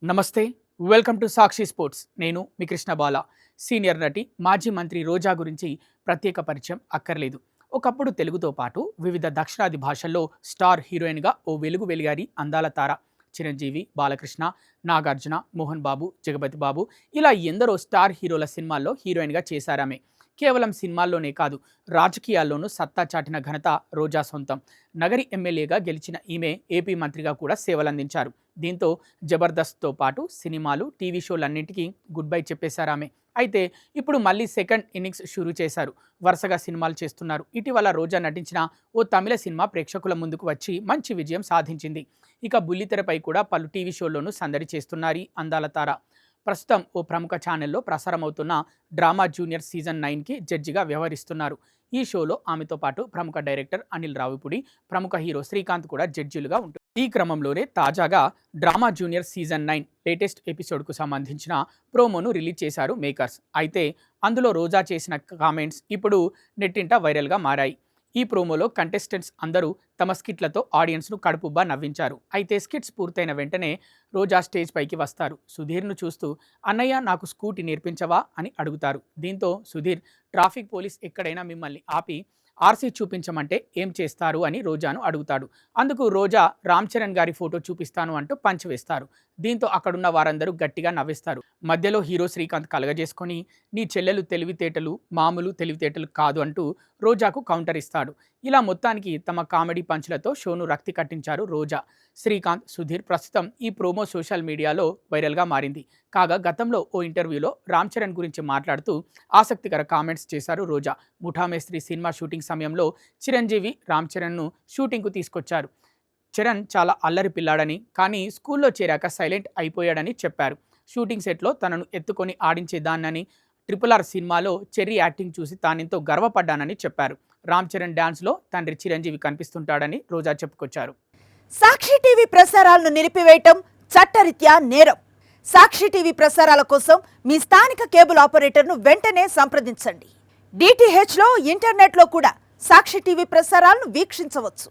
నమస్తే, welcome to Sakshi sports. నేను మీ కృష్ణ బాల. Senior నటి, మాజీ మంత్రి రోజా గురించి ప్రత్యేక పరిచయం అక్కర్లేదు. ఒకప్పుడు తెలుగుతో పాటు వివిధ దక్షిణాది భాషల్లో స్టార్ హీరోయిన్గా ఓ వెలుగు వెలిగారి అందాల తార. చిరంజీవి, బాలకృష్ణ, నాగార్జున, మోహన్ బాబు, జగపతి బాబు ఇలా ఎందరో స్టార్ హీరోల సినిమాల్లో హీరోయిన్గా చేశారామె. కేవలం సినిమాల్లోనే కాదు, రాజకీయాల్లోనూ సత్తా చాటిన ఘనత రోజా సొంతం. నగరి ఎమ్మెల్యేగా గెలిచిన ఈమె ఏపీ మంత్రిగా కూడా సేవలందించారు. దీంతో జబర్దస్త్తో పాటు సినిమాలు, టీవీ షోలన్నింటికీ గుడ్ బై చెప్పేశారామె. అయితే ఇప్పుడు మళ్ళీ సెకండ్ ఇన్నింగ్స్ షురూ చేశారు. వరుసగా సినిమాలు చేస్తున్నారు. ఇటీవల రోజా నటించిన ఓ తమిళ సినిమా ప్రేక్షకుల ముందుకు వచ్చి మంచి విజయం సాధించింది. ఇక బుల్లితెరపై కూడా పలు టీవీ షోల్లోనూ సందడి చేస్తున్నారు ఈ అందాల తార. ప్రస్తుతం ఓ ప్రముఖ ఛానల్లో ప్రసారమవుతున్న డ్రామా జూనియర్ సీజన్ 9కి జడ్జిగా వ్యవహరిస్తున్నారు. ఈ షోలో ఆమెతో పాటు ప్రముఖ డైరెక్టర్ అనిల్ రావిపూడి, ప్రముఖ హీరో శ్రీకాంత్ కూడా జడ్జిలుగా ఉంటారు. ఈ క్రమంలోనే తాజాగా డ్రామా జూనియర్ సీజన్ 9 లేటెస్ట్ ఎపిసోడ్కు సంబంధించిన ప్రోమోను రిలీజ్ చేశారు మేకర్స్. అయితే అందులో రోజా చేసిన కామెంట్స్ ఇప్పుడు నెట్టింట వైరల్గా మారాయి. ఈ ప్రోమోలో కంటెస్టెంట్స్ అందరూ తమ స్కిట్లతో ఆడియన్స్ను కడుపుబ్బా నవ్వించారు. అయితే స్కిట్స్ పూర్తయిన వెంటనే రోజా స్టేజ్ పైకి వస్తారు. సుధీర్ను చూస్తూ అన్నయ్య నాకు స్కూటీ నేర్పించవా అని అడుగుతారు. దీంతో సుధీర్ ట్రాఫిక్ పోలీస్ ఎక్కడైనా మిమ్మల్ని ఆపి ఆర్సీ చూపించమంటే ఏం చేస్తారు అని రోజాను అడుగుతాడు. అందుకు రోజా రామ్ చరణ్ గారి ఫోటో చూపిస్తాను అంటూ పంచ్ వేస్తారు. దీంతో అక్కడున్న వారందరూ గట్టిగా నవ్వేస్తారు. మధ్యలో హీరో శ్రీకాంత్ కలగజేసుకొని నీ చెల్లెలు తెలివితేటలు మామూలు తెలివితేటలు కాదు అంటూ రోజాకు కౌంటర్ ఇస్తాడు. ఇలా మొత్తానికి తమ కామెడీ పంచ్లతో షోను రక్తి కట్టించారు రోజా. శ్రీకాంత్, సుధీర్ ప్రస్తుతం ఈ ప్రోమో సోషల్ మీడియాలో వైరల్గా మారింది. కాగా గతంలో ఓ ఇంటర్వ్యూలో రామ్ చరణ్ గురించి మాట్లాడుతూ ఆసక్తికర కామెంట్స్ చేశారు రోజా. ముఠామేస్త్రి సినిమా షూటింగ్ సమయంలో చిరంజీవి రామ్ చరణ్ను షూటింగ్కు తీసుకొచ్చారు. చరణ్ చాలా అల్లరి పిల్లాడని, కానీ స్కూల్లో చేరాక సైలెంట్ అయిపోయాడని చెప్పారు. షూటింగ్ సెట్లో తనను ఎత్తుకొని ఆడించేదాన్నని, RRR సినిమాలో చెర్రీ యాక్టింగ్ చూసి తానెంతో గర్వపడ్డానని చెప్పారు. రామ్ చరణ్ డ్యాన్స్లో తండ్రి చిరంజీవి కనిపిస్తుంటాడని రోజా చెప్పుకొచ్చారు. సాక్షి టీవీ ప్రసారాలను నిలిపివేయటం చట్టరీత్యా నేరం. సాక్షి టీవీ ప్రసారాల కోసం మీ స్థానిక కేబుల్ ఆపరేటర్ను వెంటనే సంప్రదించండి. DTHలో ఇంటర్నెట్లో కూడా సాక్షి టీవీ ప్రసారాలను వీక్షించవచ్చు.